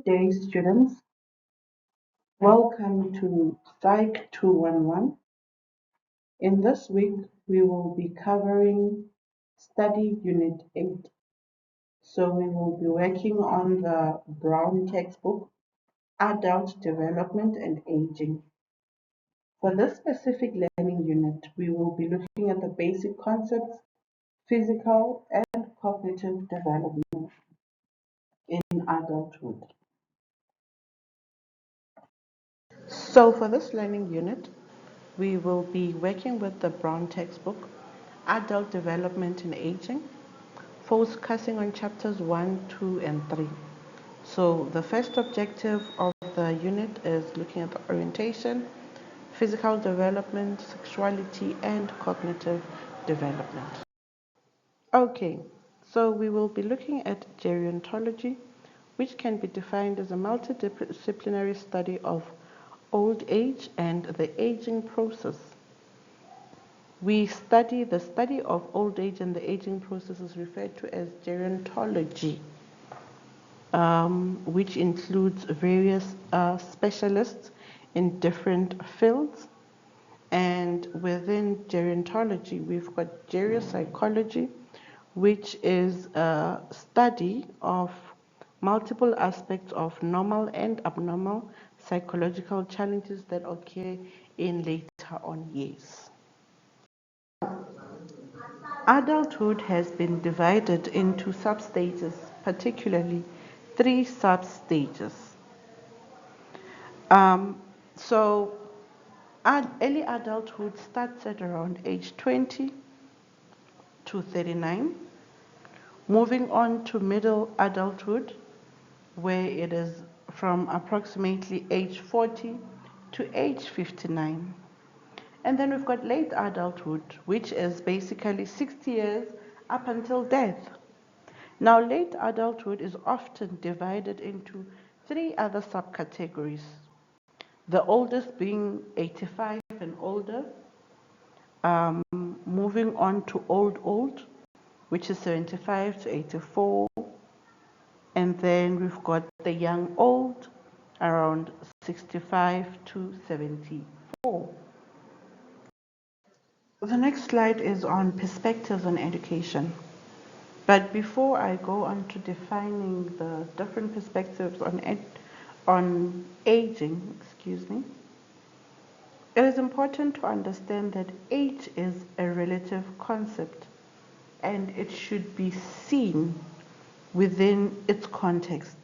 day, students. Welcome to Psych 211. In this week, we will be covering Study Unit 8. So we will be working on the Brown textbook, Adult Development and Aging. For this specific learning unit, we will be looking at the basic concepts, physical and cognitive development in adulthood. So for this learning unit, we will be working with the Brown textbook, Adult Development and Aging, focusing on chapters 1, 2, and 3. So the first objective of the unit is looking at the orientation, physical development, sexuality, and cognitive development. Okay, so we will be looking at gerontology, which can be defined as a multidisciplinary study of old age and the aging process. The study of old age and the aging process is referred to as gerontology, which includes various specialists in different fields. And within gerontology, we've got geropsychology, which is a study of multiple aspects of normal and abnormal psychological challenges that occur in later on years. Adulthood has been divided into substages, particularly 3 substages. So early adulthood starts at around age 20 to 39, moving on to middle adulthood, where it is from approximately age 40 to age 59. And then we've got late adulthood, which is basically 60 years up until death. Now, late adulthood is often divided into 3 other subcategories. The oldest being 85 and older, moving on to old, which is 75 to 84. And then we've got the young old, around 65 to 74. The next slide is on perspectives on education. But before I go on to defining the different perspectives on aging, it is important to understand that age is a relative concept and it should be seen within its context.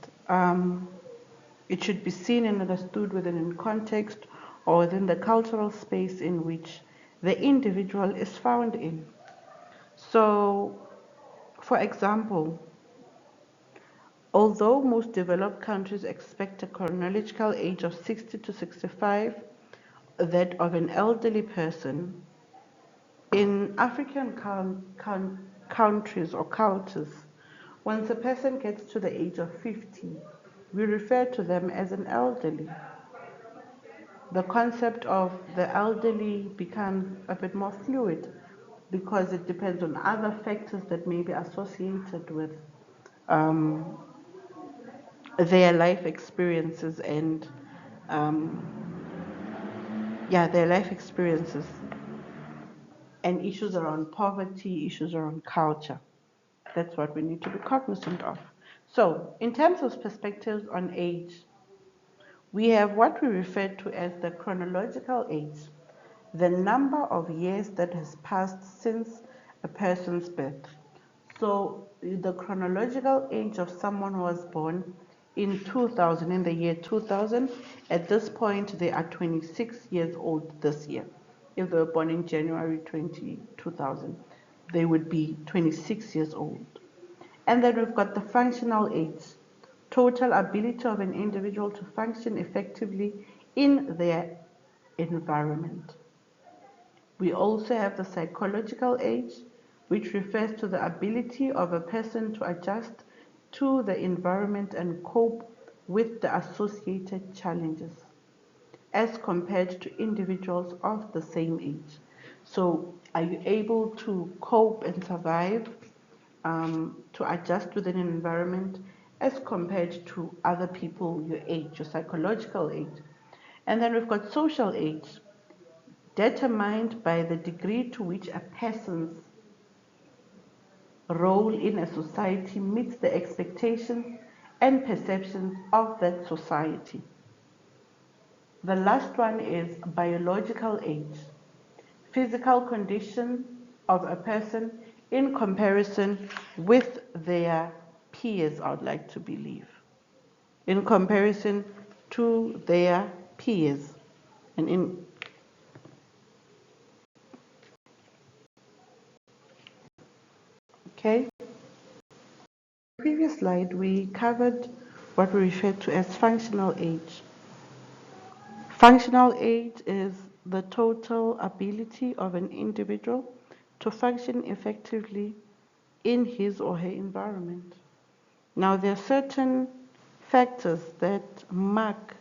It should be seen and understood within context or within the cultural space in which the individual is found in. So, for example, although most developed countries expect a chronological age of 60 to 65, that of an elderly person, in African countries or cultures, once a person gets to the age of 50, we refer to them as an elderly. The concept of the elderly becomes a bit more fluid because it depends on other factors that may be associated with their life experiences and their life experiences and issues around poverty, issues around culture. That's what we need to be cognizant of. So, in terms of perspectives on age, we have what we refer to as the chronological age, the number of years that has passed since a person's birth. So the chronological age of someone who was born in 2000, in the year 2000, at this point they are 26 years old this year. If they were born in January 2000, they would be 26 years old. And then we've got the functional age, total ability of an individual to function effectively in their environment. We also have the psychological age, which refers to the ability of a person to adjust to the environment and cope with the associated challenges, as compared to individuals of the same age. So, are you able to cope and survive, to adjust within an environment as compared to other people your age, your psychological age. And then we've got social age, determined by the degree to which a person's role in a society meets the expectations and perceptions of that society. The last one is biological age, physical condition of a person in comparison with their peers, I would like to believe. In comparison to their peers. And in okay. Previous slide we covered what we refer to as functional age. Functional age is the total ability of an individual to function effectively in his or her environment. Now, there are certain factors that mark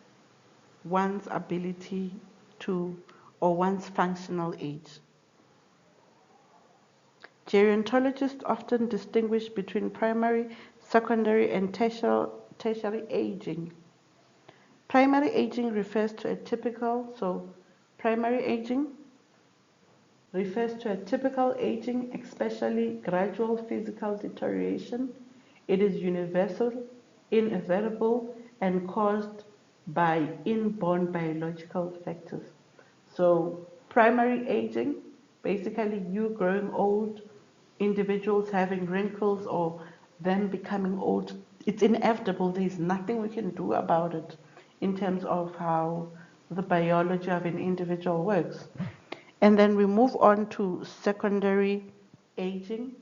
one's ability to or one's functional age. Gerontologists often distinguish between primary, secondary, and tertiary aging. Primary aging refers to a typical, primary aging refers to a typical aging, especially gradual physical deterioration. It is universal, inevitable, and caused by inborn biological factors. So, primary aging, basically you growing old, individuals having wrinkles or them becoming old, it's inevitable. There's nothing we can do about it in terms of how the biology of an individual works. And then we move on to secondary aging,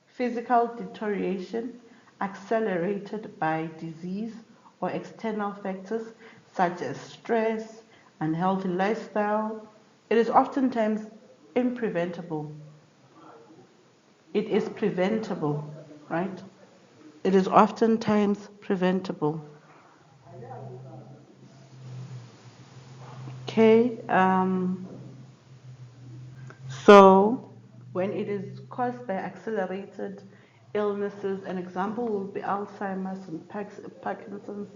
physical deterioration accelerated by disease or external factors such as stress, unhealthy lifestyle. It is oftentimes impreventable. It is preventable, right? It is oftentimes preventable. Okay, so when it is caused by accelerated illnesses, an example will be Alzheimer's and Parkinson's.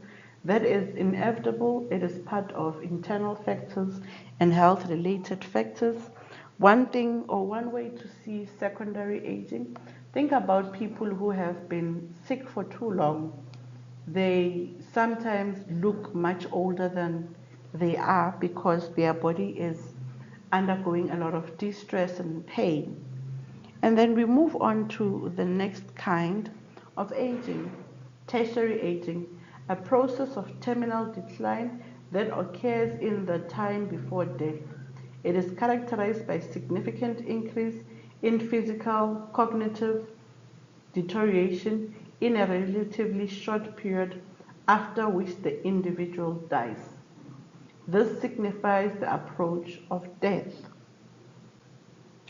That is inevitable. It is part of internal factors and health-related factors. One thing or one way to see secondary aging, think about people who have been sick for too long. They sometimes look much older than they are because their body is undergoing a lot of distress and pain. And then we move on to the next kind of aging, tertiary aging, a process of terminal decline that occurs in the time before death. It is characterized by significant increase in physical, cognitive deterioration in a relatively short period after which the individual dies. This signifies the approach of death.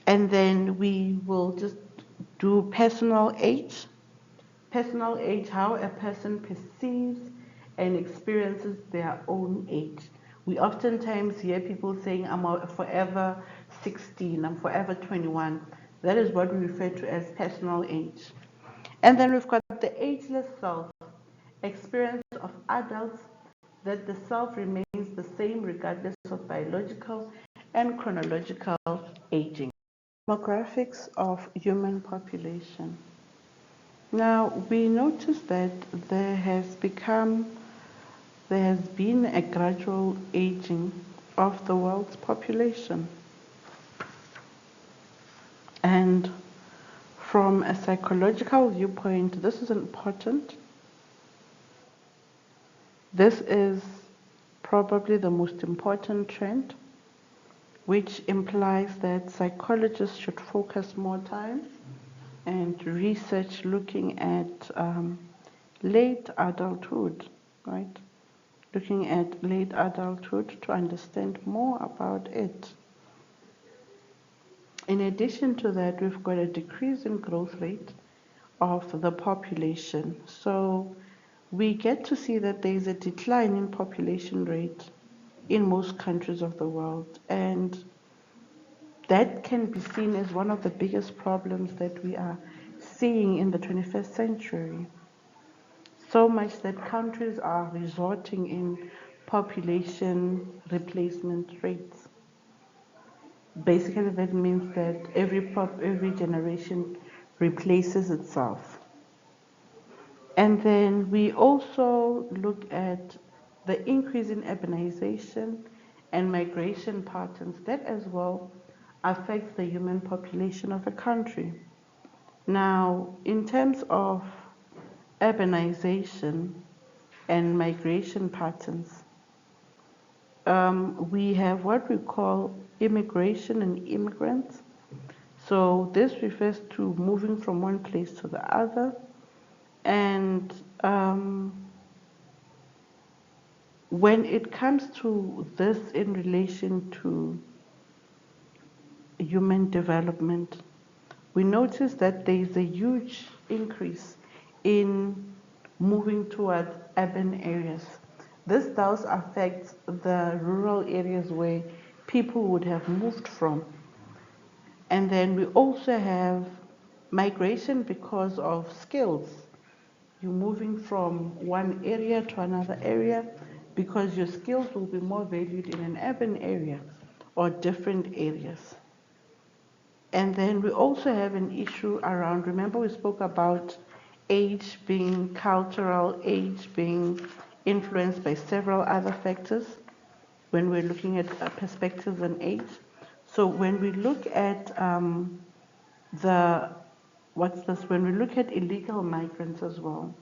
And then we will just do personal age. Personal age, how a person perceives and experiences their own age. We oftentimes hear people saying, I'm forever 16, I'm forever 21. That is what we refer to as personal age. And then we've got the ageless self, experience of adults that the self remains the same regardless of biological and chronological aging. Demographics of human population. Now we notice that there has been a gradual aging of the world's population. And from a psychological viewpoint, this is important. This is probably the most important trend, which implies that psychologists should focus more time and research looking at late adulthood, right? Looking at late adulthood to understand more about it. In addition to that, we've got a decrease in growth rate of the population. So we get to see that there is a decline in population rate in most countries of the world. And that can be seen as one of the biggest problems that we are seeing in the 21st century. So much that countries are resorting in population replacement rates. Basically, that means that every generation replaces itself. And then we also look at the increase in urbanization and migration patterns. That as well affects the human population of a country. Now, in terms of urbanization and migration patterns, we have what we call immigration and immigrants. So this refers to moving from one place to the other. And when it comes to this in relation to human development, we notice that there is a huge increase in moving towards urban areas. This does affect the rural areas where people would have moved from. And then we also have migration because of skills. You're moving from one area to another area because your skills will be more valued in an urban area or different areas. And then we also have an issue around, remember we spoke about age being cultural, age being influenced by several other factors when we're looking at perspectives on age. So when we look at when we look at illegal migrants as well,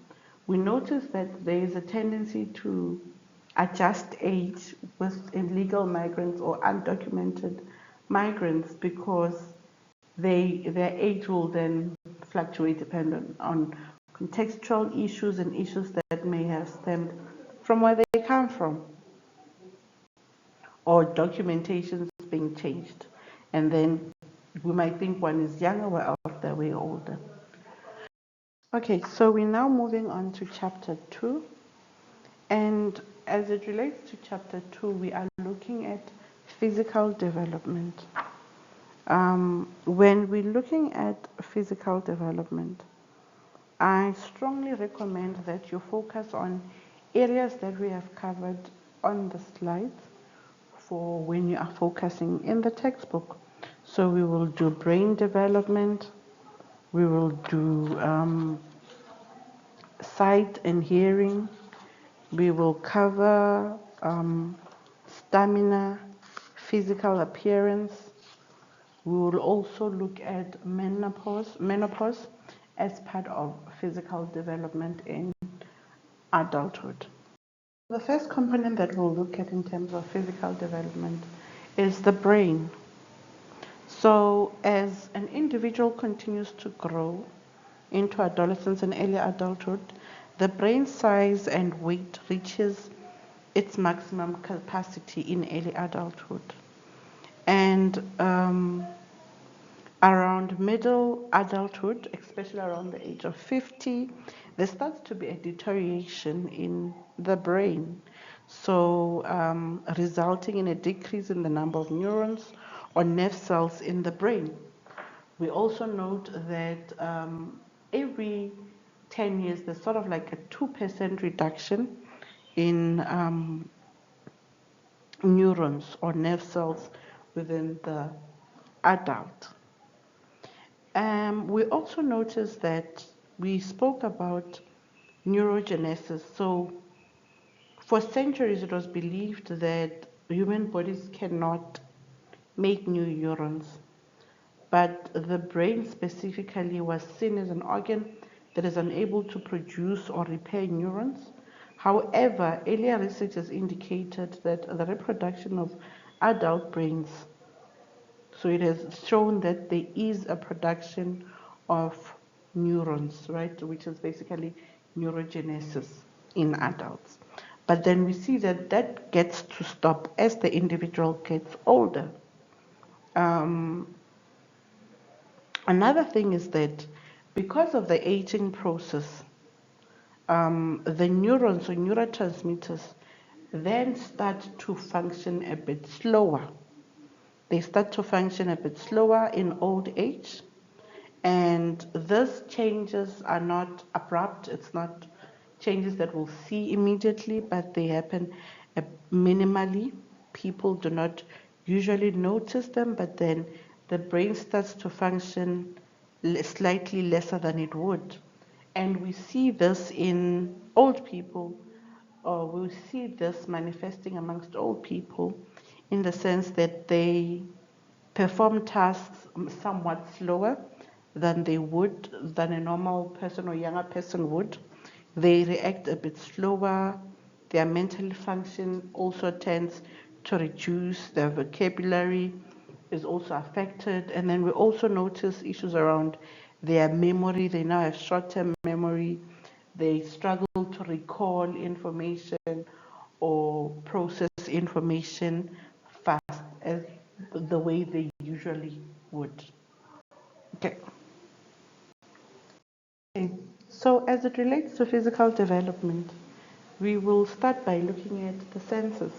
we notice that there is a tendency to adjust age with illegal migrants or undocumented migrants because their age will then fluctuate depending on contextual issues and issues that may have stemmed from where they come from or documentations being changed. And then we might think one is younger, while they're way older. Okay, so we're now moving on to chapter 2. And as it relates to chapter 2, we are looking at physical development. When we're looking at physical development, I strongly recommend that you focus on areas that we have covered on the slides for when you are focusing in the textbook. So we will do brain development, we will do sight and hearing, we will cover stamina, physical appearance. We will also look at menopause as part of physical development in adulthood. The first component that we'll look at in terms of physical development is the brain. So as an individual continues to grow into adolescence and early adulthood, the brain size and weight reaches its maximum capacity in early adulthood. And around middle adulthood, especially around the age of 50, there starts to be a deterioration in the brain. So resulting in a decrease in the number of neurons or nerve cells in the brain. We also note that every 10 years, there's sort of like a 2% reduction in neurons or nerve cells within the adult. We also noticed that we spoke about neurogenesis. So for centuries, it was believed that human bodies cannot make new neurons, but the brain specifically was seen as an organ that is unable to produce or repair neurons. However, earlier research has indicated that the reproduction of adult brains, so it has shown that there is a production of neurons, right, which is basically neurogenesis in adults. But then we see that that gets to stop as the individual gets older. Another thing is that because of the aging process, the neurons or neurotransmitters then start to function a bit slower. They start to function a bit slower in old age, and these changes are not abrupt, it's not changes that we'll see immediately, but they happen minimally. People do not usually notice them, but then the brain starts to function slightly lesser than it would. And we see this in old people, or we see this manifesting amongst old people in the sense that they perform tasks somewhat slower than they would, than a normal person or younger person would. They react a bit slower. Their mental function also tends to reduce. Their vocabulary is also affected. And then we also notice issues around their memory. They now have short-term memory. They struggle to recall information or process information fast as the way they usually would. Okay. Okay. So as it relates to physical development, we will start by looking at the senses.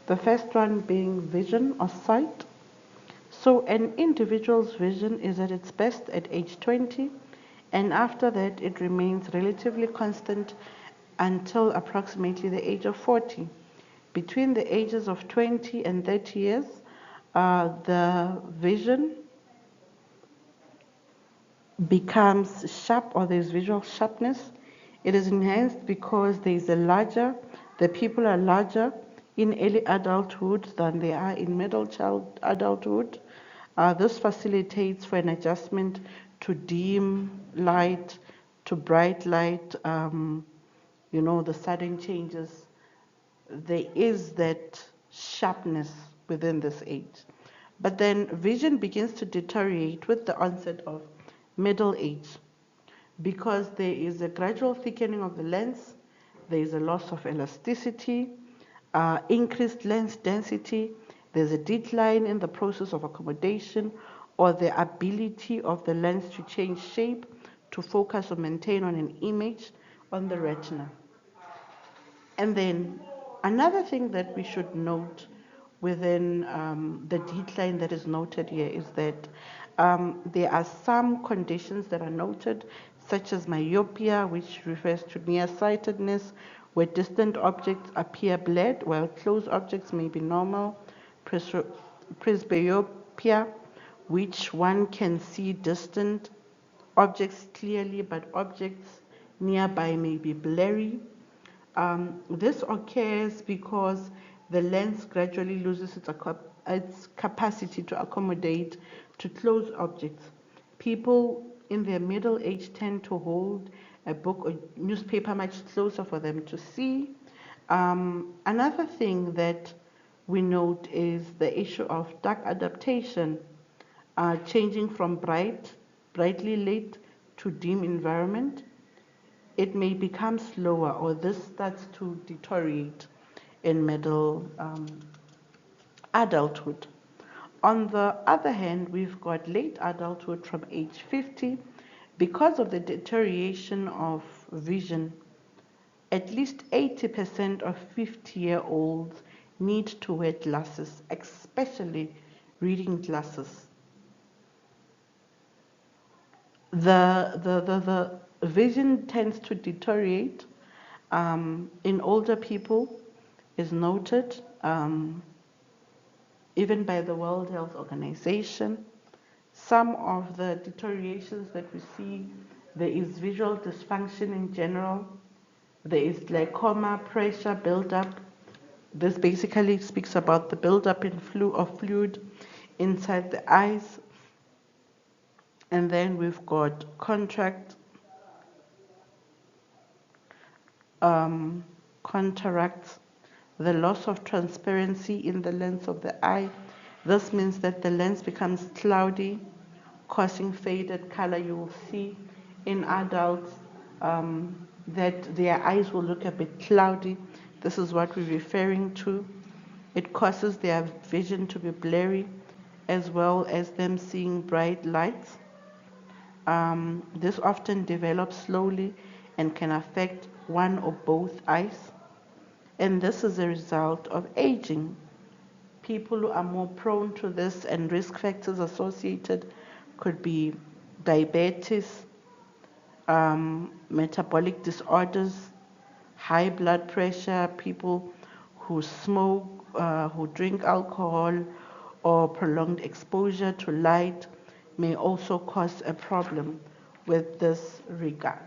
The first one being vision or sight. So an individual's vision is at its best at age 20, and after that it remains relatively constant until approximately the age of 40. Between the ages of 20 and 30 years, the vision becomes sharp, or there's visual sharpness. It is enhanced because the people are larger in early adulthood than they are in middle child adulthood. This facilitates for an adjustment to dim light, to bright light, the sudden changes. There is that sharpness within this age. But then vision begins to deteriorate with the onset of middle age because there is a gradual thickening of the lens, there is a loss of elasticity, increased lens density, there's a decline in the process of accommodation or the ability of the lens to change shape to focus or maintain on an image on the retina. And then another thing that we should note within the decline that is noted here is that there are some conditions that are noted, such as myopia, which refers to nearsightedness, where distant objects appear blurred, while close objects may be normal, presbyopia, which one can see distant objects clearly, but objects nearby may be blurry. This occurs because the lens gradually loses its capacity to accommodate to close objects. People in their middle age tend to hold a book or newspaper much closer for them to see. Another thing that we note is the issue of dark adaptation, changing from brightly lit to dim environment. It may become slower, or this starts to deteriorate in middle adulthood. On the other hand, we've got late adulthood from age 50. Because of the deterioration of vision, at least 80% of 50-year-olds need to wear glasses, especially reading glasses. The vision tends to deteriorate in older people, is noted even by the World Health Organization. Some of the deteriorations that we see, there is visual dysfunction in general, there is glaucoma, pressure buildup. This basically speaks about the buildup of fluid inside the eyes. And then we've got cataracts, the loss of transparency in the lens of the eye. This means that the lens becomes cloudy, causing faded color. You will see in adults that their eyes will look a bit cloudy. This is what we're referring to. It causes their vision to be blurry, as well as them seeing bright lights. This often develops slowly and can affect one or both eyes. And this is a result of aging. People who are more prone to this and risk factors associated could be diabetes, metabolic disorders, high blood pressure, people who smoke, who drink alcohol, or prolonged exposure to light may also cause a problem with this regard.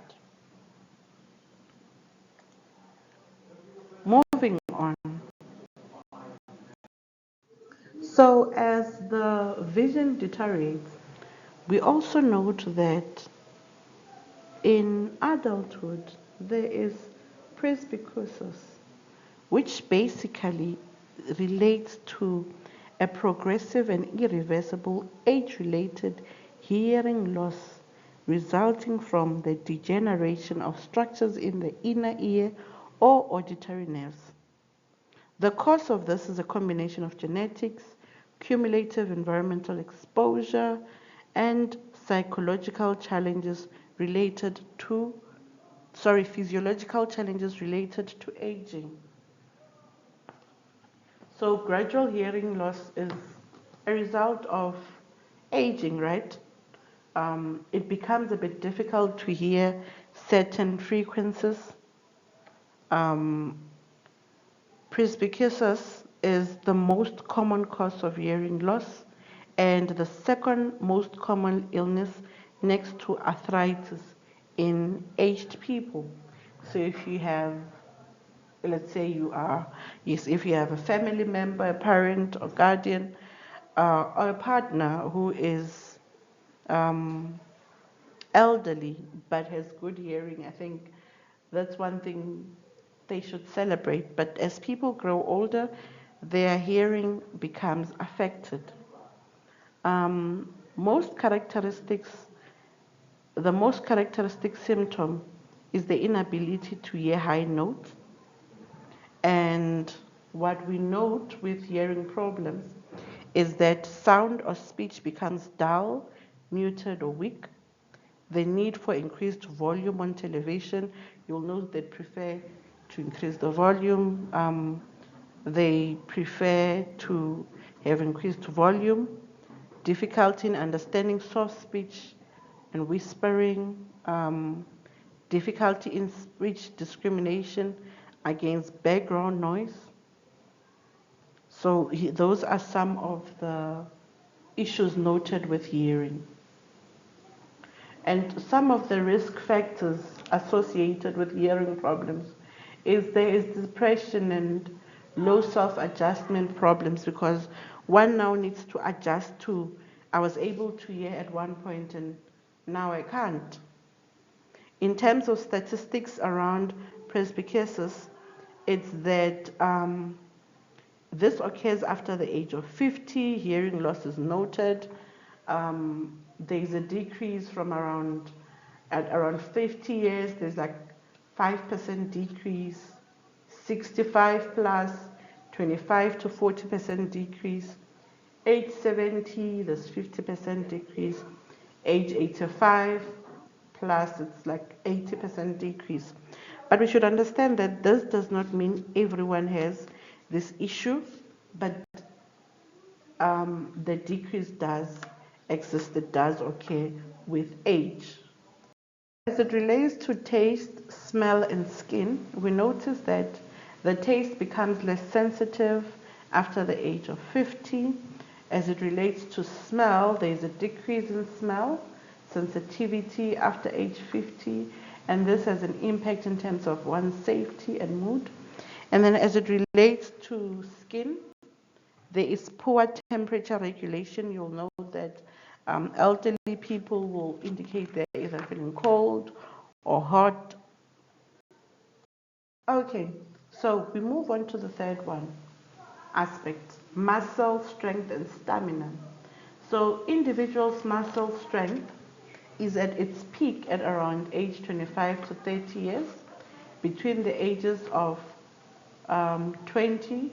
Moving on. So as the vision deteriorates, we also note that in adulthood there is presbycusis, which basically relates to a progressive and irreversible age-related hearing loss resulting from the degeneration of structures in the inner ear or auditory nerves. The cause of this is a combination of genetics, cumulative environmental exposure, and psychological challenges related to, physiological challenges related to aging. So gradual hearing loss is a result of aging, right? It becomes a bit difficult to hear certain frequencies. Um, Presbycusis is the most common cause of hearing loss and the second most common illness next to arthritis in aged people. So if you have, let's say if you have a family member, a parent or guardian, or a partner who is um, elderly but has good hearing, I think that's one thing they should celebrate. But as people grow older, their hearing becomes affected. Most characteristics, the most characteristic symptom is the inability to hear high notes. And what we note with hearing problems is that sound or speech becomes dull, muted, or weak. The need for increased volume on television, you'll note they prefer to increase the volume. They prefer to have increased volume, difficulty in understanding soft speech and whispering, difficulty in speech discrimination against background noise. So those are some of the issues noted with hearing. And some of the risk factors associated with hearing problems is there is depression and low self-adjustment problems, because one now needs to adjust to, I was able to hear at one point and now I can't. In terms of statistics around presbycusis, it's that this occurs after the age of 50, hearing loss is noted. There is a decrease from at around 50 years, there's like 5% decrease, 65 plus, 25 to 40% decrease, age 70, there's 50% decrease, age 85 plus, it's like 80% decrease. But we should understand that this does not mean everyone has this issue, but the decrease does exist, it does occur with age. As it relates to taste, smell, and skin, we notice that the taste becomes less sensitive after the age of 50. As it relates to smell, there is a decrease in smell sensitivity after age 50, and this has an impact in terms of one's safety and mood. And then as it relates to skin, there is poor temperature regulation. You'll know that elderly people will indicate they're either feeling cold or hot. Okay, so we move on to the third one aspect, muscle strength and stamina. So individuals' muscle strength is at its peak at around age 25 to 30 years. Between the ages of 20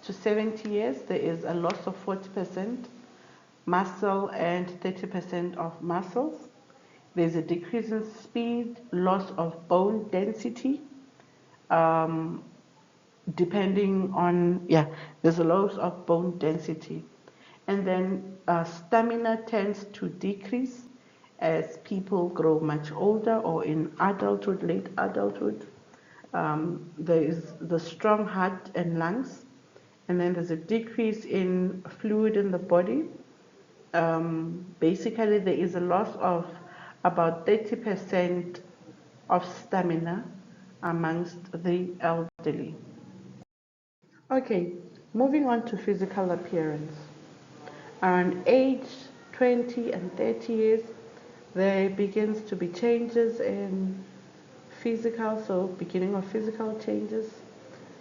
to 70 years, there is a loss of 40% muscle and 30% of muscles. There's a decrease in speed, loss of bone density, depending on, there's a loss of bone density. And then stamina tends to decrease, as people grow much older or in adulthood, late adulthood. There is the strong heart and lungs, and then there's a decrease in fluid in the body. Basically, there is a loss of about 30% of stamina amongst the elderly. Okay, moving on to physical appearance. Around age 20 and 30 years, there begins to be changes in physical, so beginning of physical changes.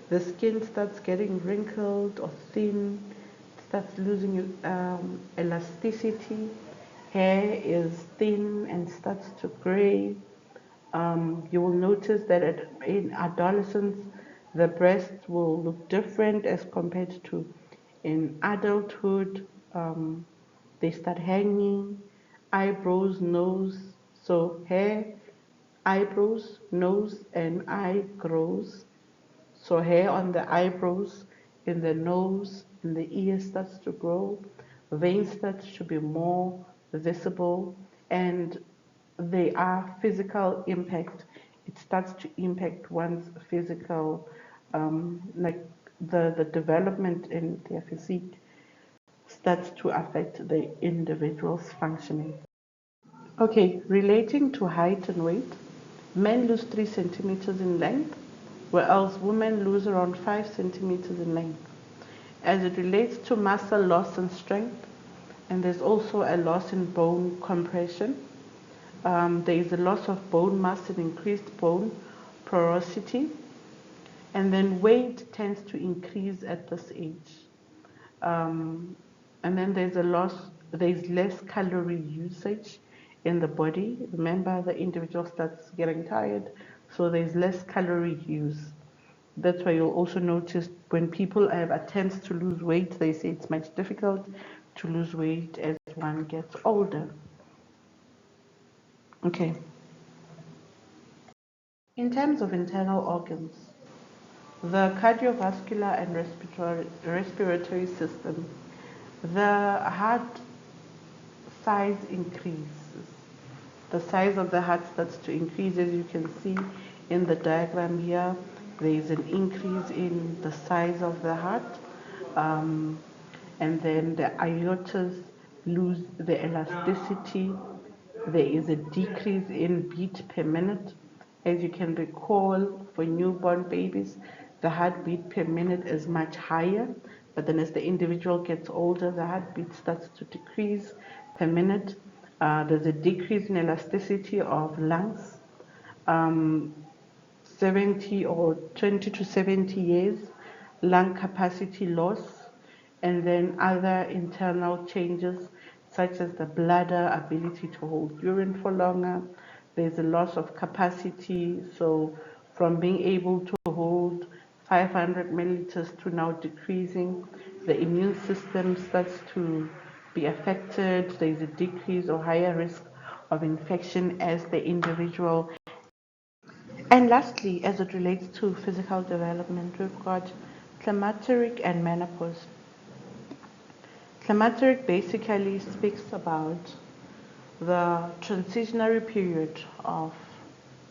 The skin starts getting wrinkled or thin, starts losing elasticity. Hair is thin and starts to gray. You will notice that in adolescence, the breasts will look different as compared to in adulthood. They start hanging, eyebrows, nose. So hair, eyebrows, nose, and eye grows. So hair on the eyebrows, in the nose, in the ears starts to grow. Veins starts to be more visible, and they are physical impact. It starts to impact one's physical, like the development in their physique starts to affect the individual's functioning. Okay, relating to height and weight, men lose 3 centimeters in length, whereas women lose around 5 centimeters in length. As it relates to muscle loss and strength, and there's also a loss in bone compression. There is a loss of bone mass and increased bone porosity, and then weight tends to increase at this age. Um, and then there's less calorie usage in the body. Remember, the individual starts getting tired, so there's less calorie use. That's why you'll also notice when people have attempts to lose weight, they say it's much difficult to lose weight as one gets older. Okay. In terms of internal organs, the cardiovascular and respiratory system, the heart size increases. The size of the heart starts to increase, as you can see in the diagram here. There is an increase in the size of the heart, um, and then the aortas lose the elasticity. There is a decrease in beat per minute. As you can recall, for newborn babies, the heartbeat per minute is much higher, but then as the individual gets older, the heartbeat starts to decrease per minute. There's a decrease in elasticity of lungs. Um, 70 or 20 to 70 years, lung capacity loss, and then other internal changes such as the bladder ability to hold urine for longer. There's a loss of capacity, so from being able to hold 500 milliliters to now decreasing. The immune system starts to be affected. There's a decrease or higher risk of infection as the individual. And lastly, as it relates to physical development, we've got climacteric and menopause. Climacteric basically speaks about the transitionary period of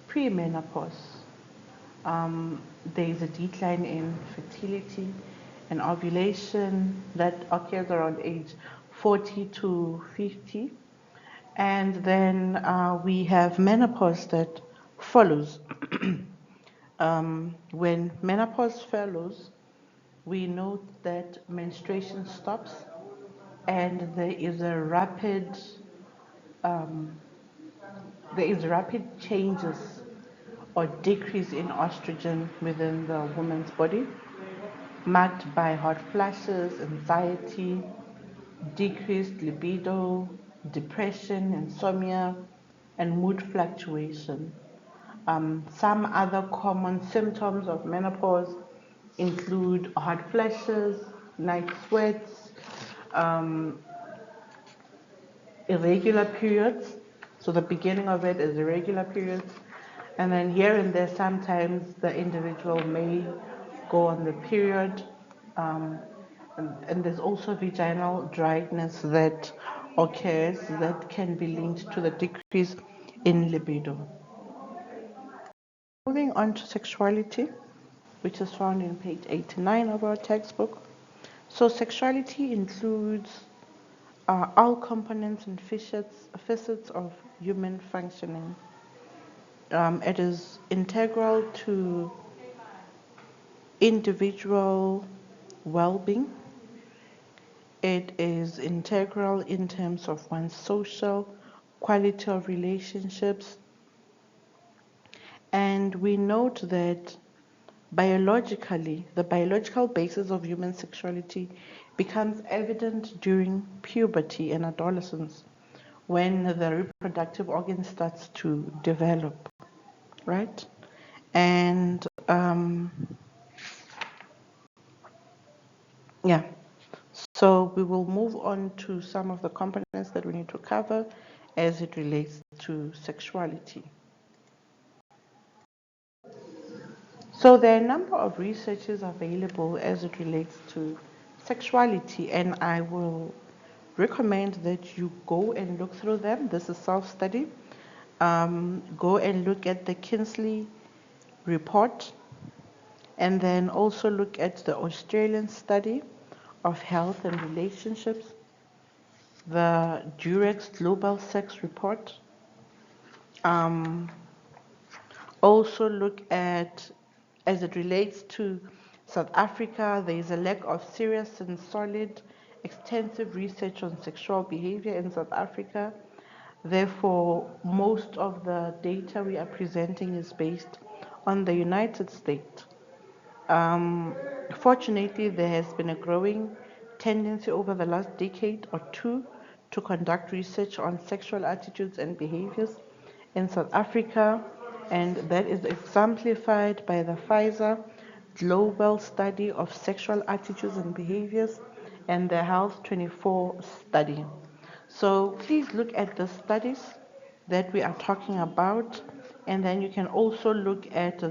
premenopause. There is a decline in fertility and ovulation that occurs around age 40 to 50. And then we have menopause that follows. When menopause follows, we note that menstruation stops and um, there is rapid changes or decrease in estrogen within the woman's body, marked by hot flashes, anxiety, decreased libido, depression, insomnia, and mood fluctuation. Some other common symptoms of menopause include hot flashes, night sweats, um, irregular periods. So the beginning of it is irregular periods. And then here and there, sometimes the individual may go on the period. Um, and there's also vaginal dryness that occurs that can be linked to the decrease in libido. Moving on to sexuality, which is found in page 89 of our textbook. So sexuality includes all components and facets of human functioning. It is integral to individual well-being. It is integral in terms of one's social quality of relationships. And we note that biologically, the biological basis of human sexuality becomes evident during puberty and adolescence when the reproductive organ starts to develop, right? And yeah, so we will move on to some of the components that we need to cover as it relates to sexuality. So there are a number of researches available as it relates to sexuality, and I will recommend that you go and look through them. This is self-study. Go and look at the Kinsley report, and then also look at the Australian study of health and relationships, the Durex Global Sex Report. Also look at, as it relates to South Africa, there is a lack of serious and solid, extensive research on sexual behavior in South Africa. Therefore, most of the data we are presenting is based on the United States. Fortunately, there has been a growing tendency over the last decade or two to conduct research on sexual attitudes and behaviors in South Africa, and that is exemplified by the Pfizer Global Study of Sexual Attitudes and Behaviors and the Health 24 study. So please look at the studies that we are talking about, and then you can also look at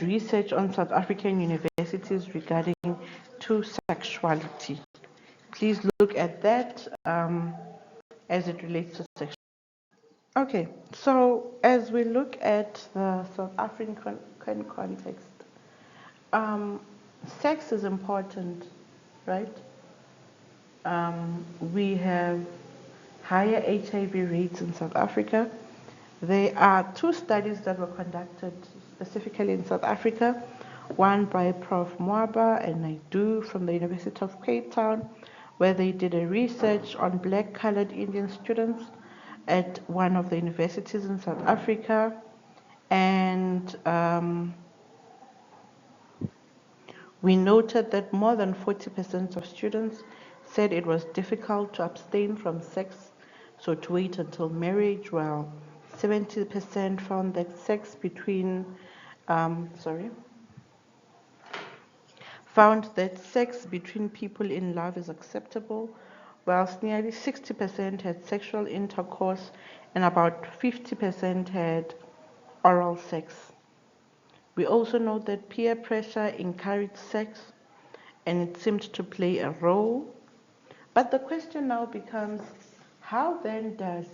research on South African universities regarding to sexuality. Please look at that as it relates to sexuality. Okay, so as we look at the South African context, sex is important, right? We have higher HIV rates in South Africa. There are two studies that were conducted specifically in South Africa, one by Prof. Mwaba and Naidu from the University of Cape Town, where they did a research on black colored Indian students at one of the universities in South Africa. And we noted that more than 40% of students said it was difficult to abstain from sex, so to wait until marriage, while 70% found that sex between, found that sex between people in love is acceptable, whilst nearly 60% had sexual intercourse and about 50% had oral sex. We also note that peer pressure encouraged sex and it seemed to play a role. But the question now becomes, how then does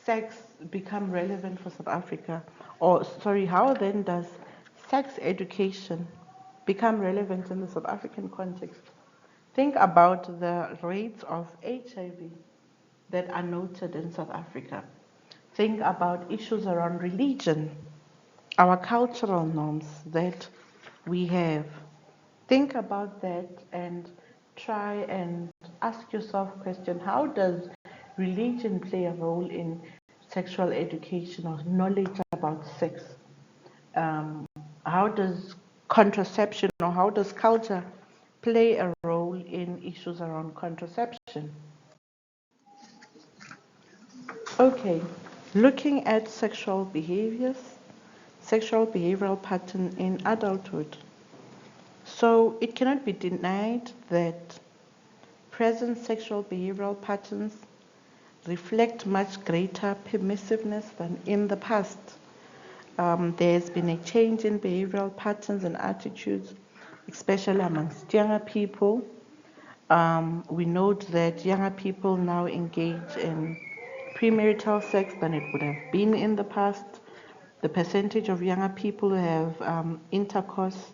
sex become relevant for South Africa? Or, sorry, how then does sex education become relevant in the South African context? Think about the rates of HIV that are noted in South Africa. Think about issues around religion, our cultural norms that we have. Think about that and try and ask yourself a question: how does religion play a role in sexual education or knowledge about sex? How does contraception or how does culture play a role in issues around contraception? Okay, looking at sexual behaviors, sexual behavioral pattern in adulthood. So it cannot be denied that present sexual behavioral patterns reflect much greater permissiveness than in the past. There's been a change in behavioral patterns and attitudes, especially amongst younger people. We note that younger people now engage in premarital sex than it would have been in the past. The percentage of younger people who have intercourse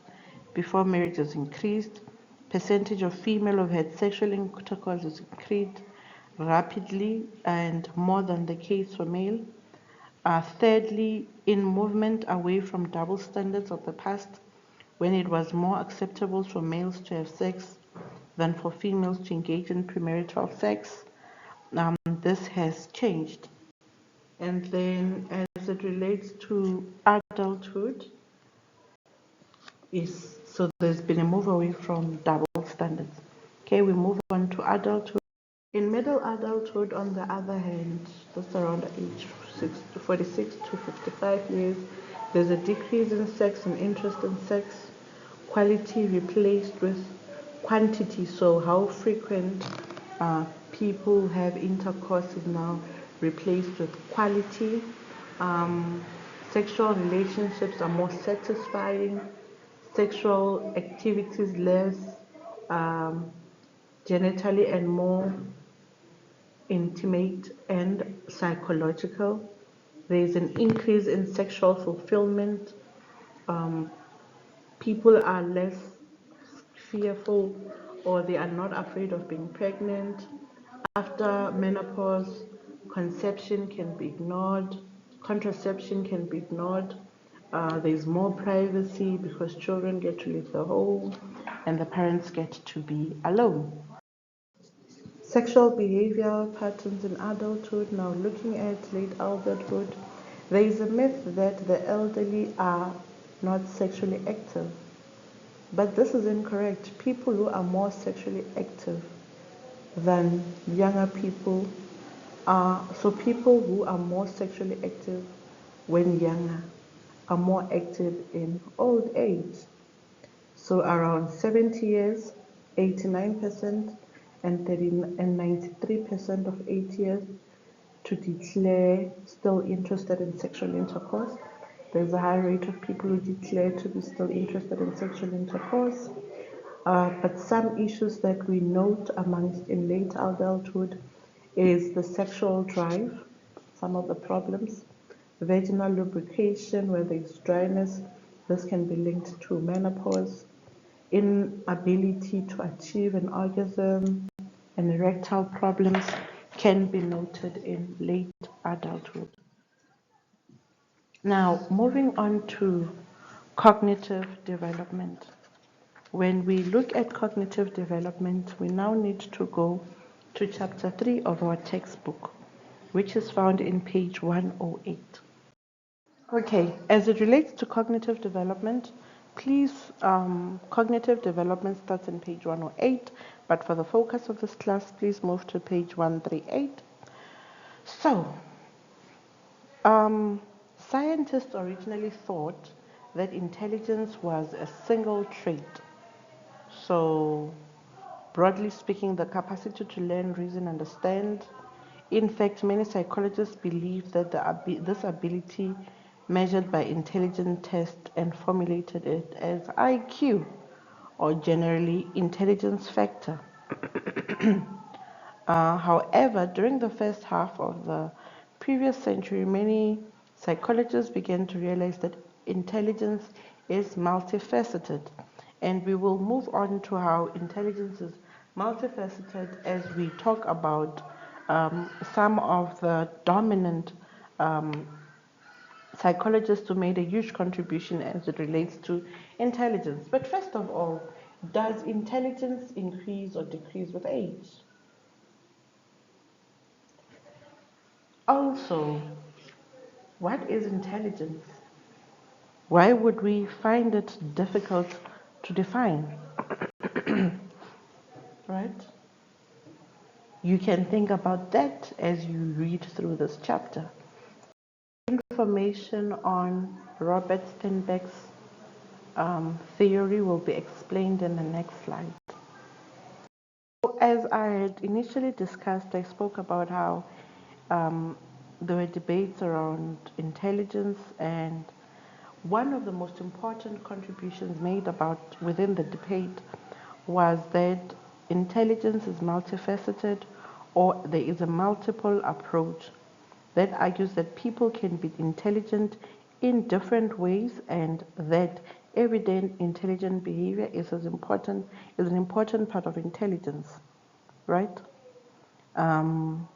before marriage has increased. Percentage of female who've had sexual intercourse has increased rapidly and more than the case for male. Thirdly, in movement away from double standards of the past, when it was more acceptable for males to have sex than for females to engage in premarital sex, this has changed. And then, as it relates to adulthood, so there's been a move away from double standards. Okay, we move on to adulthood. In middle adulthood, on the other hand, that's around age 46 to 55 years, there's a decrease in sex and interest in sex. Quality replaced with quantity, so how frequent people have intercourse is now replaced with quality. Sexual relationships are more satisfying. Sexual activities less um, genitally and more intimate and psychological. There is an increase in sexual fulfillment. Um, People are less fearful or they are not afraid of being pregnant. After menopause, conception can be ignored, contraception can be ignored. There's more privacy because children get to leave the home and the parents get to be alone. Sexual behavioral patterns in adulthood. Now, looking at late adulthood, there is a myth that the elderly are not sexually active. But this is incorrect. People who are more sexually active than younger people are, so people who are more sexually active when younger are more active in old age. So around 70 years, 89%, and 30, and 93% of 80 years to declare still interested in sexual intercourse. There's a high rate of people who declare to be still interested in sexual intercourse. But some issues that we note amongst in late adulthood is the sexual drive, some of the problems, vaginal lubrication, where there is dryness, this can be linked to menopause, inability to achieve an orgasm, and erectile problems can be noted in late adulthood. Now, moving on to cognitive development. When we look at cognitive development, we now need to go to chapter 3 of our textbook, which is found in page 108. Okay, as it relates to cognitive development, please, cognitive development starts in page 108, but for the focus of this class, please move to page 138. So, scientists originally thought that intelligence was a single trait. So, broadly speaking, the capacity to learn, reason, understand. In fact, many psychologists believe that this ability measured by intelligence tests and formulated it as IQ, or generally intelligence factor. However, during the first half of the previous century, many psychologists began to realize that intelligence is multifaceted. And we will move on to how intelligence is multifaceted as we talk about some of the dominant psychologists who made a huge contribution as it relates to intelligence. But first of all, does intelligence increase or decrease with age? Also, what is intelligence? Why would we find it difficult to define? Right? You can think about that as you read through this chapter. Information on Robert Sternberg's theory will be explained in the next slide. So as I had initially discussed, I spoke about how there were debates around intelligence, and one of the most important contributions made about within the debate was that intelligence is multifaceted, or there is a multiple approach that argues that people can be intelligent in different ways and that evident intelligent behavior is an important part of intelligence, right? Um,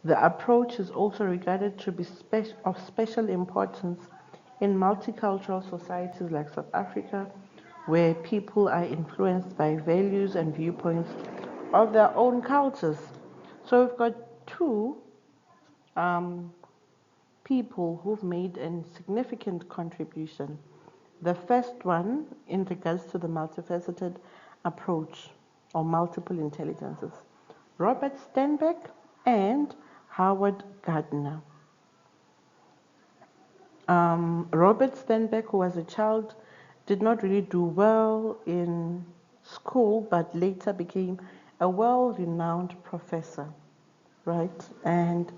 the approach is also regarded to be of special importance in multicultural societies like South Africa, where people are influenced by values and viewpoints of their own cultures. So we've got two um, people who've made a significant contribution. The first one, in regards to the multifaceted approach or multiple intelligences, Robert Sternberg and Howard Gardner. Robert Sternberg, who as a child did not really do well in school, but later became a well-renowned professor, right? And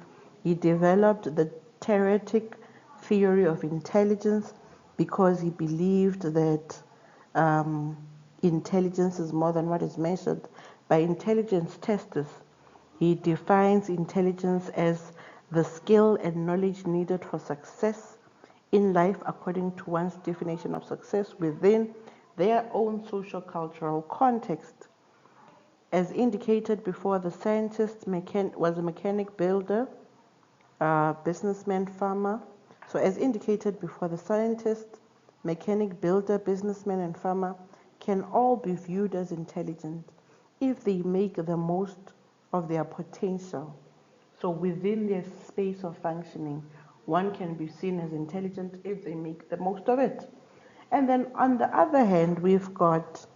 he developed the theoretic theory of intelligence because he believed that um, intelligence is more than what is measured by intelligence testers. He defines intelligence as the skill and knowledge needed for success in life according to one's definition of success within their own social cultural context. As indicated before, the scientist was a mechanic builder, businessman, farmer. So as indicated before, the scientist, mechanic builder, businessman, and farmer can all be viewed as intelligent if they make the most of their potential. So within their space of functioning, one can be seen as intelligent if they make the most of it. And then on the other hand, we've got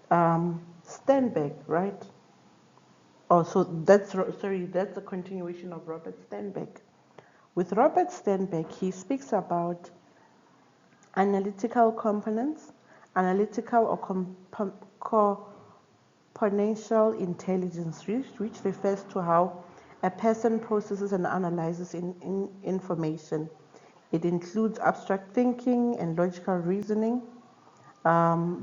Sternberg, right? Oh, so that's a continuation of Robert Sternberg. With Robert Sternberg, he speaks about analytical components, analytical or componential intelligence, which refers to how a person processes and analyzes information. It includes abstract thinking and logical reasoning.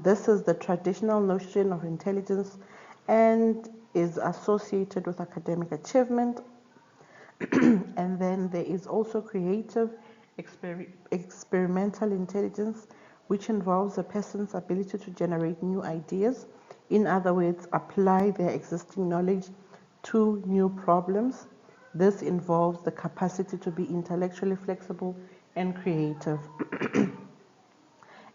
This is the traditional notion of intelligence and is associated with academic achievement. And then there is also creative experimental intelligence, which involves a person's ability to generate new ideas. In other words, apply their existing knowledge to new problems. This involves the capacity to be intellectually flexible and creative.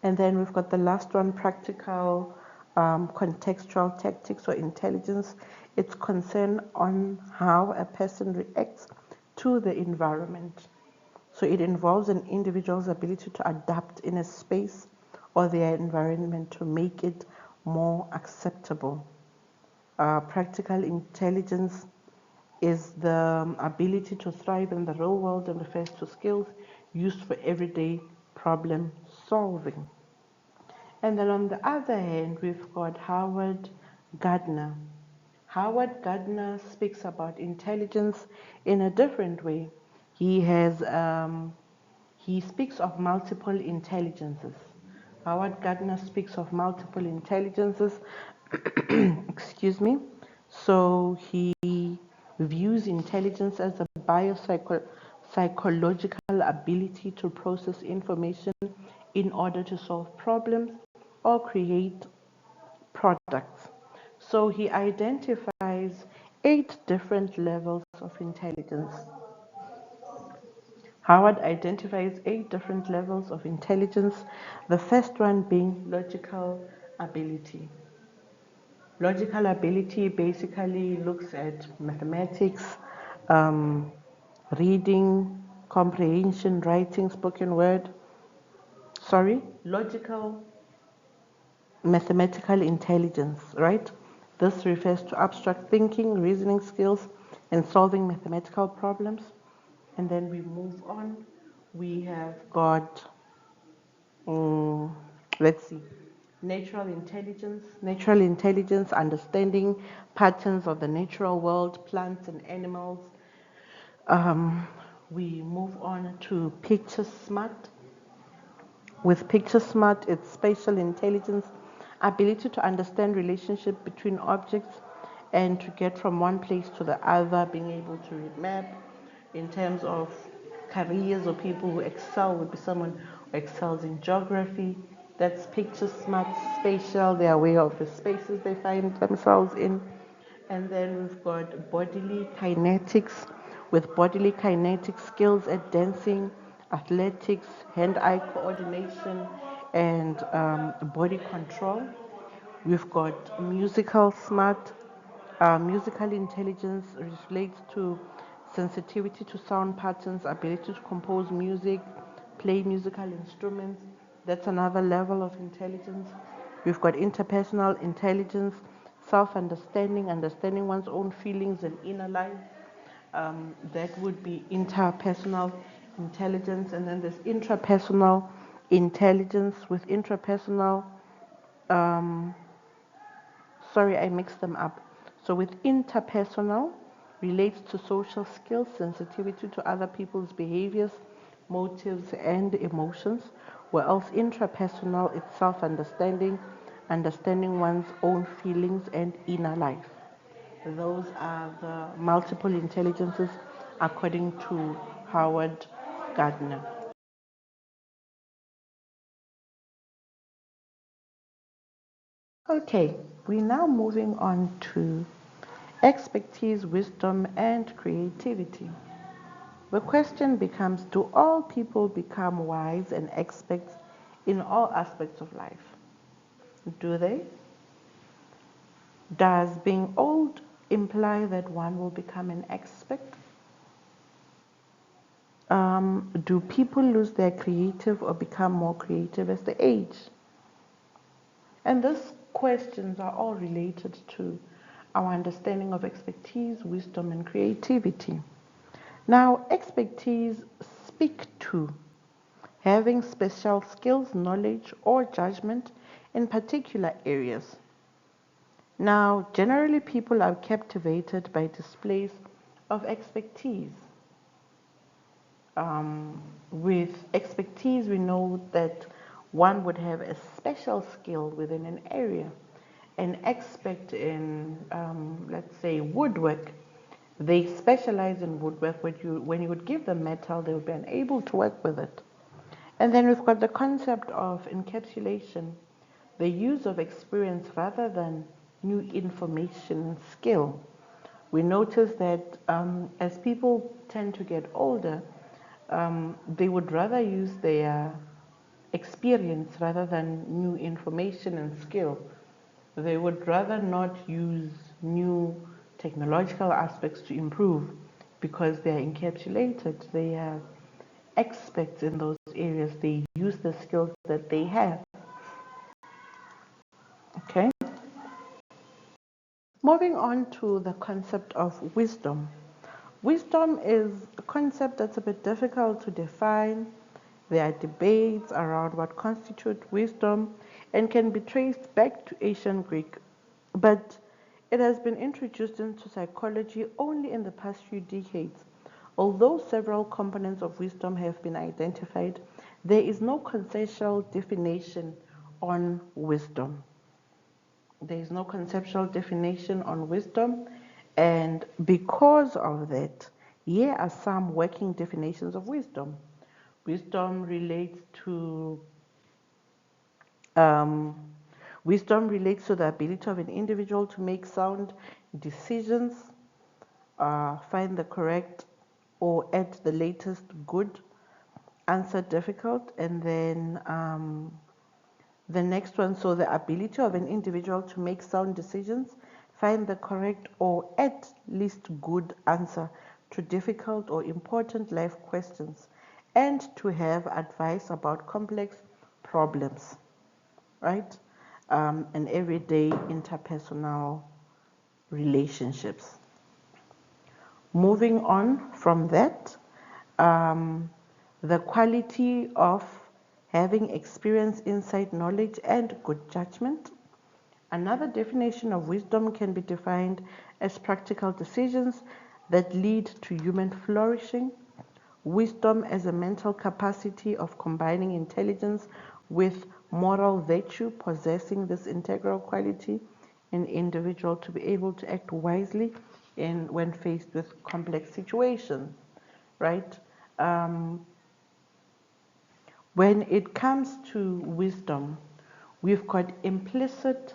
And then we've got the last one, practical contextual tactics or intelligence. It's concerned on how a person reacts to the environment. So it involves an individual's ability to adapt in a space or their environment to make it more acceptable. Practical intelligence is the ability to thrive in the real world and refers to skills used for everyday problem solving. And then on the other hand, we've got Howard Gardner. Howard Gardner speaks about intelligence in a different way. He speaks of multiple intelligences. Howard Gardner speaks of multiple intelligences. Excuse me. So he views intelligence as a biopsychological ability to process information in order to solve problems or create products. So he identifies 8 different levels of intelligence. Howard identifies 8 different levels of intelligence, the first one being logical ability. Logical ability basically looks at mathematics, um, reading, comprehension, writing, spoken word. Logical mathematical intelligence, right? This refers to abstract thinking, reasoning skills, and solving mathematical problems. And then we move on. We have got, let's see, natural intelligence, understanding patterns of the natural world, plants and animals. We move on to picture smart. With picture smart, it's spatial intelligence, ability to understand relationship between objects and to get from one place to the other, being able to read map. In terms of careers or people who excel would be someone who excels in geography, that's picture smart, spatial, they are aware of the spaces they find themselves in. And then we've got bodily kinetics, with bodily kinetic skills at dancing, athletics, hand-eye coordination, and body control. We've got musical smart. Musical intelligence relates to sensitivity to sound patterns, ability to compose music, play musical instruments. That's another level of intelligence. We've got interpersonal intelligence, self-understanding, understanding one's own feelings and inner life. That would be interpersonal intelligence. And then there's intrapersonal intelligence. With intrapersonal, sorry, I mixed them up. So with interpersonal relates to social skills, sensitivity to other people's behaviors, motives, and emotions, whereas intrapersonal is self-understanding, understanding one's own feelings and inner life. Those are the multiple intelligences according to Howard Gardner. Okay, we're now moving on to expertise, wisdom, and creativity. The question becomes, do all people become wise and experts in all aspects of life? Do they? Does being old imply that one will become an expert? Do people lose their creative or become more creative as they age? And these questions are all related to our understanding of expertise, wisdom, and creativity. Now, expertise speak to having special skills, knowledge, or judgment in particular areas. Now, generally, people are captivated by displays of expertise. With expertise, we know that one would have a special skill within an area. An expert in, let's say, woodwork, they specialize in woodwork. When you would give them metal, they would be unable to work with it. And then we've got the concept of encapsulation, the use of experience rather than new information and skill. We notice that as people tend to get older, they would rather use their experience rather than new information and skill. They would rather not use new technological aspects to improve because they are encapsulated. They are experts in those areas. They use the skills that they have. Okay. Moving on to the concept of wisdom. Wisdom is a concept that's a bit difficult to define. There are debates around what constitutes wisdom and can be traced back to ancient Greek. But it has been introduced into psychology only in the past few decades. Although several components of wisdom have been identified, there is no consensual definition on wisdom. There is no conceptual definition on wisdom, and because of that, here are some working definitions of wisdom. Wisdom relates to um, wisdom relates to the ability of an individual to make sound decisions, find the correct or at the latest good, answer difficult, and then the next one, so the ability of an individual to make sound decisions, find the correct or at least good answer to difficult or important life questions, and to have advice about complex problems, right? And everyday interpersonal relationships. Moving on from that, the quality of having experience, insight, knowledge, and good judgment. Another definition of wisdom can be defined as practical decisions that lead to human flourishing. wisdom as a mental capacity of combining intelligence with moral virtue, possessing this integral quality in individual to be able to act wisely when faced with complex situations, right? When it comes to wisdom, we've got implicit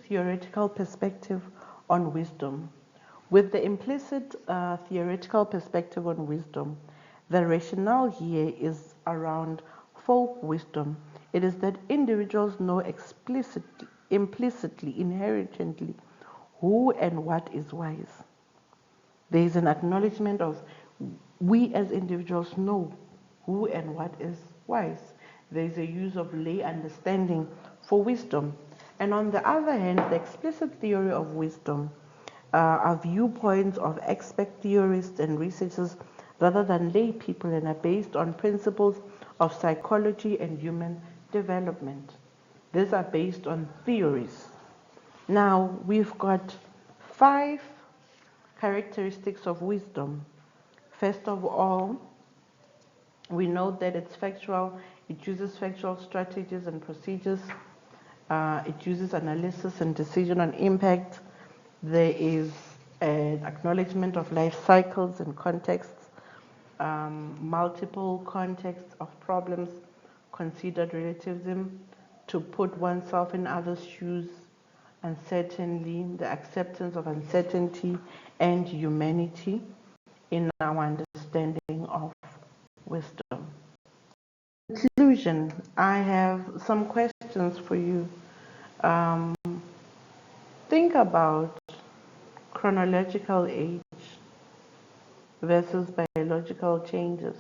theoretical perspective on wisdom. With the implicit theoretical perspective on wisdom, the rationale here is around folk wisdom. It is that individuals know implicitly, inherently, who and what is wise. There is an acknowledgement of we as individuals know who and what is wise. There is a use of lay understanding for wisdom. And on the other hand, the explicit theory of wisdom are viewpoints of expert theorists and researchers rather than lay people and are based on principles of psychology and human development. These are based on theories. Now, we've got 5 characteristics of wisdom. First of all, we know that it's factual. It uses factual strategies and procedures. It uses analysis and decision on impact. There is an acknowledgement of life cycles and contexts, multiple contexts of problems, considered relativism, to put oneself in others' shoes, uncertainty, the acceptance of uncertainty and humanity in our understanding of wisdom. In conclusion, I have some questions for you. Think about chronological age versus biological changes.